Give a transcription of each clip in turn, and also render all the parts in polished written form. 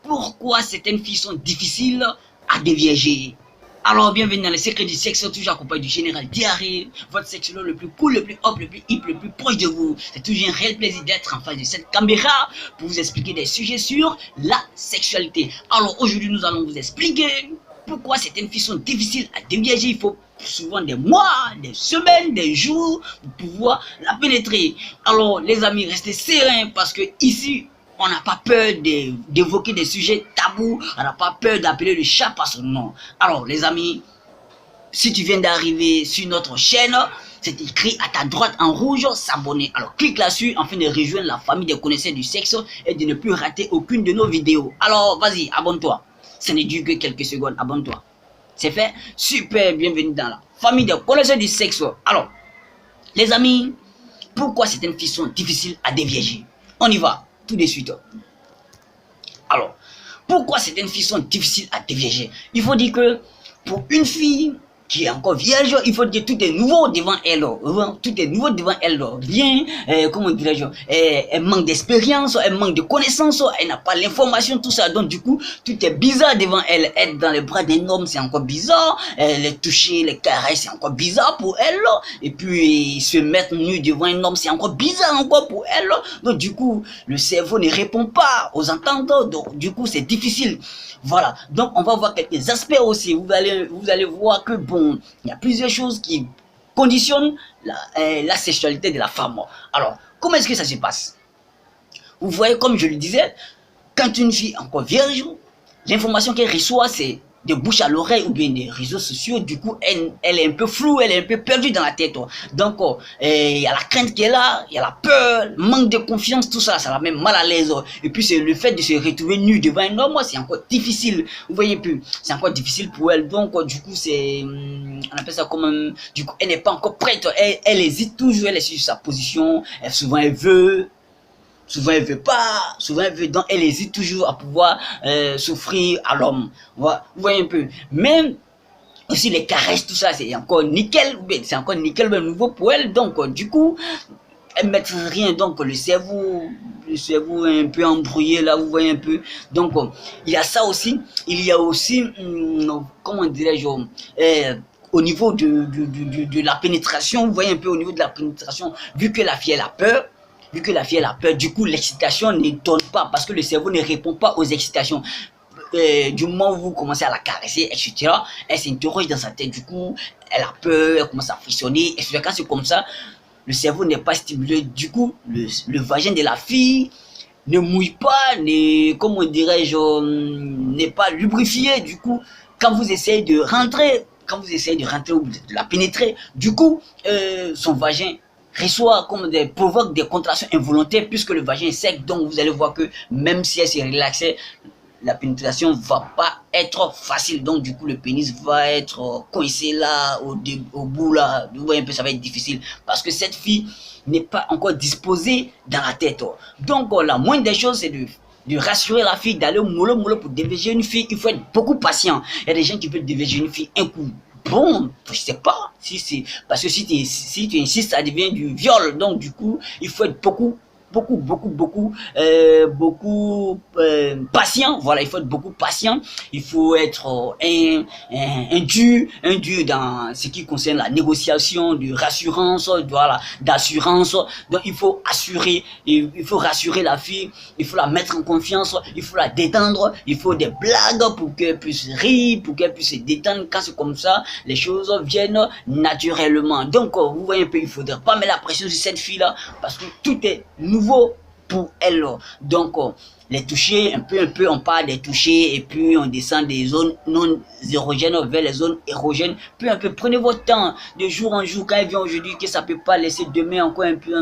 Pourquoi certaines filles sont difficiles à dévierger? Alors, bienvenue dans les secrets du sexe, toujours accompagné du général Diarrhée, votre sexologue le plus cool, le plus hop, le plus hip, le plus proche de vous. C'est toujours un réel plaisir d'être en face de cette caméra pour vous expliquer des sujets sur la sexualité. Alors, aujourd'hui, nous allons vous expliquer pourquoi certaines filles sont difficiles à dévierger. Il faut souvent des mois, des semaines, des jours pour pouvoir la pénétrer. Alors, les amis, restez sereins parce que ici, on n'a pas peur d'évoquer des sujets tabous, on n'a pas peur d'appeler le chat par son nom. Alors les amis, si tu viens d'arriver sur notre chaîne, c'est écrit à ta droite en rouge, s'abonner. Alors clique là-dessus afin de rejoindre la famille des connaisseurs du sexe et de ne plus rater aucune de nos vidéos. Alors vas-y, abonne-toi. Ce n'est dû que quelques secondes, abonne-toi. C'est fait? Super, bienvenue dans la famille des connaisseurs du sexe. Alors, les amis, pourquoi certaines filles sont difficiles à dévierger? On y va. Tout de suite. Alors, pourquoi certaines filles sont difficiles à dévierger? Il faut dire que pour une fille qui est encore vierge, il faut dire tout est nouveau devant elle. Tout est nouveau devant elle. Bien, comment dirais-je, elle manque d'expérience, elle manque de connaissances, elle n'a pas l'information, tout ça. Donc du coup, tout est bizarre devant elle. Être dans les bras d'un homme, c'est encore bizarre. Les toucher, les caresses, c'est encore bizarre pour elle. Et puis se mettre nu devant un homme, c'est encore bizarre encore pour elle. Donc du coup, le cerveau ne répond pas aux ententes. Donc du coup, c'est difficile. Voilà. Donc on va voir quelques aspects aussi. Vous allez voir que bon, il y a plusieurs choses qui conditionnent la sexualité de la femme. Alors, comment est-ce que ça se passe? Vous voyez, comme je le disais, quand une fille encore vierge, l'information qu'elle reçoit, c'est de bouche à l'oreille ou bien des réseaux sociaux. Du coup, elle est un peu floue, elle est un peu perdue dans la tête. Donc, il y a la crainte qu'elle a, il y a la peur, manque de confiance, tout ça, ça la met mal à l'aise. Et puis, c'est le fait de se retrouver nu devant un homme, c'est encore difficile. Vous voyez plus, c'est encore difficile pour elle. Donc, du coup, c'est, on appelle ça comme, du coup, elle n'est pas encore prête. Elle hésite toujours, elle est sur sa position. Souvent, elle veut. Souvent elle veut pas, souvent elle veut, donc elle hésite toujours à pouvoir s'offrir à l'homme. Vous voyez un peu. Même aussi les caresses, tout ça, c'est encore nickel, c'est encore nickel, mais nouveau pour elle. Donc du coup, elle ne maîtrise rien. Donc le cerveau est un peu embrouillé là, vous voyez un peu. Donc il y a ça aussi. Il y a aussi, comment dirais-je, au niveau de la pénétration, vous voyez un peu au niveau de la pénétration, vu que la fille elle a peur. Du coup, l'excitation ne donne pas parce que le cerveau ne répond pas aux excitations. Du moment où vous commencez à la caresser, etc., elle s'interroge dans sa tête. Du coup, elle a peur, elle commence à frissonner. Et quand c'est comme ça, le cerveau n'est pas stimulé. Du coup, le vagin de la fille ne mouille pas, comment dirais-je, n'est pas lubrifié. Du coup, quand vous essayez de rentrer ou de la pénétrer, du coup, son vagin reçoit provoque des contractions involontaires puisque le vagin est sec. Donc vous allez voir que même si elle s'est relaxée, la pénétration va pas être facile. Donc du coup le pénis va être coincé là au bout là. Vous voyez un peu, ça va être difficile parce que cette fille n'est pas encore disposée dans la tête. Donc la moindre des choses, c'est de rassurer la fille, d'aller au mollo pour déverger une fille. Il faut être beaucoup patient. Il y a des gens qui veulent déverger une fille un coup. Bon, je sais pas si c'est parce que si tu insistes, ça devient du viol. Donc du coup, il faut être beaucoup patient. Voilà, il faut être beaucoup patient. Il faut être un dur dans ce qui concerne la négociation de rassurance, voilà, d'assurance. Donc il faut assurer, il faut rassurer la fille, il faut la mettre en confiance, il faut la détendre, il faut des blagues pour qu'elle puisse rire, pour qu'elle puisse se détendre. Quand c'est comme ça, les choses viennent naturellement. Donc vous voyez un peu, il faudrait pas mettre la pression sur cette fille là parce que tout est nouveau pour elle. Donc les toucher un peu, on part des toucher et puis on descend des zones non érogènes vers les zones érogènes. Peu un peu, prenez votre temps de jour en jour. Quand elle vient aujourd'hui, que ça peut pas laisser demain encore un peu,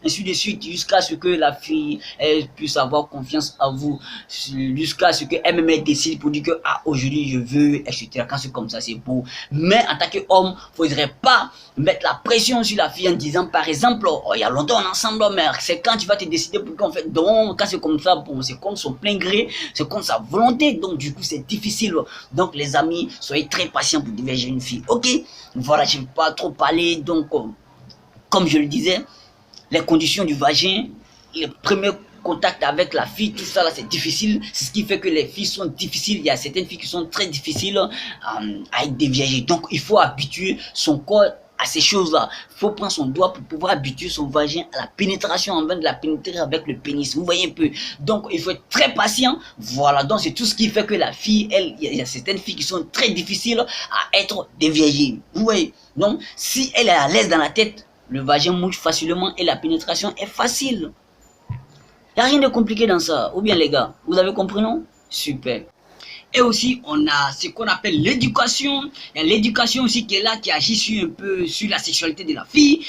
ainsi de suite, jusqu'à ce que la fille elle puisse avoir confiance en vous, jusqu'à ce qu'elle-même décide pour dire que ah, aujourd'hui je veux, etc. Quand c'est comme ça, c'est beau. Mais en tant qu'homme, faudrait pas mettre la pression sur la fille en disant par exemple, oh, il y a longtemps on est ensemble, mais c'est quand tu vas te décider pour qu'on fait. Donc quand c'est comme ça, bon, c'est comme son plein gré, c'est comme sa volonté. Donc du coup c'est difficile. Donc les amis, soyez très patients pour déverger une fille. Ok, voilà, je ne vais pas trop parler. Donc comme je le disais, les conditions du vagin, les premières contact avec la fille, tout ça là c'est difficile. C'est ce qui fait que les filles sont difficiles. Il y a certaines filles qui sont très difficiles à être déviagées. Donc il faut habituer son corps à ces choses-là. Il faut prendre son doigt pour pouvoir habituer son vagin à la pénétration, en de la pénétrer avec le pénis. Vous voyez un peu. Donc il faut être très patient. Voilà, donc c'est tout ce qui fait que la fille, elle, il y a certaines filles qui sont très difficiles à être déviagées. Vous voyez. Donc si elle est à l'aise dans la tête, le vagin mouche facilement et la pénétration est facile. Il n'y a rien de compliqué dans ça. Ou bien les gars, vous avez compris, non? Super. Et aussi, on a ce qu'on appelle l'éducation. Il y a l'éducation aussi qui est là, qui agit sur un peu sur la sexualité de la fille.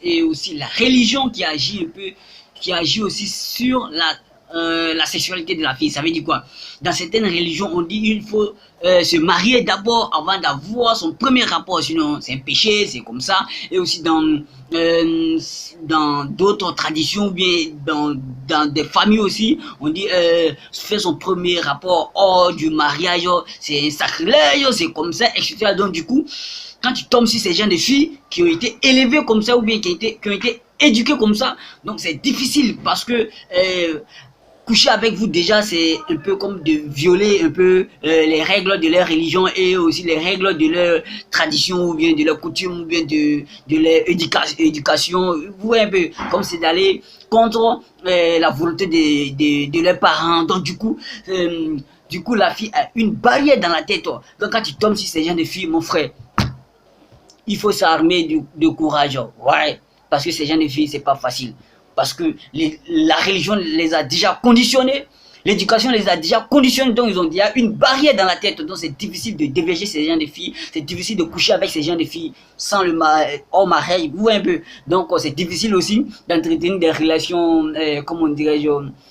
Et aussi la religion qui agit un peu, qui agit aussi sur la sexualité de la fille. Ça veut dire quoi? Dans certaines religions, on dit qu'il faut se marier d'abord avant d'avoir son premier rapport. Sinon, c'est un péché, c'est comme ça. Et aussi dans d'autres traditions, ou bien dans des familles aussi, on dit faire son premier rapport hors du mariage, c'est un sacrilège, c'est comme ça, etc. Donc du coup, quand tu tombes sur ces gens de filles qui ont été élevées comme ça, ou bien qui ont été éduquées comme ça, donc c'est difficile parce que coucher avec vous déjà c'est un peu comme de violer un peu les règles de leur religion et aussi les règles de leur tradition ou bien de leur coutume ou bien de leur éducation. Vous voyez un peu comme c'est d'aller contre la volonté de leurs parents. Donc du coup la fille a une barrière dans la tête. Donc quand tu tombes sur ces gens de filles, mon frère, il faut s'armer de courage. Ouais, parce que ces gens de filles c'est pas facile. Parce que la religion les a déjà conditionnés, l'éducation les a déjà conditionnés, donc ils ont déjà une barrière dans la tête, donc c'est difficile de déverger ces gens de filles, c'est difficile de coucher avec ces gens de filles sans le hors mariage, vous voyez un peu. Donc c'est difficile aussi d'entretenir des relations, comment dirais-je,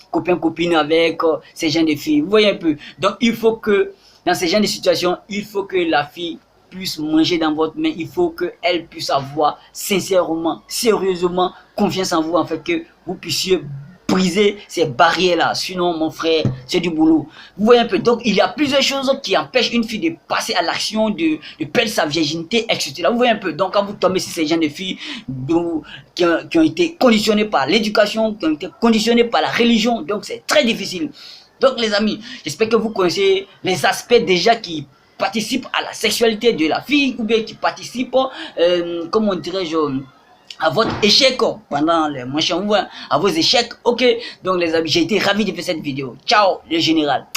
copain-copine avec ces gens de filles, vous voyez un peu. Donc il faut que, dans ces genres de situations, il faut que la fille puisse manger dans votre main, il faut qu'elle puisse avoir sincèrement, sérieusement confiance en vous, en fait, que vous puissiez briser ces barrières-là. Sinon, mon frère, c'est du boulot. Vous voyez un peu. Donc, il y a plusieurs choses qui empêchent une fille de passer à l'action, de perdre sa virginité, etc. Vous voyez un peu. Donc, quand vous tombez sur ces gens de filles qui ont été conditionnées par l'éducation, qui ont été conditionnées par la religion, donc c'est très difficile. Donc, les amis, j'espère que vous connaissez les aspects déjà qui participe à la sexualité de la fille ou bien qui participe, comment dirais-je, à votre échec pendant les mois, à vos échecs. Ok, donc les amis, j'ai été ravi de faire cette vidéo. Ciao, le général.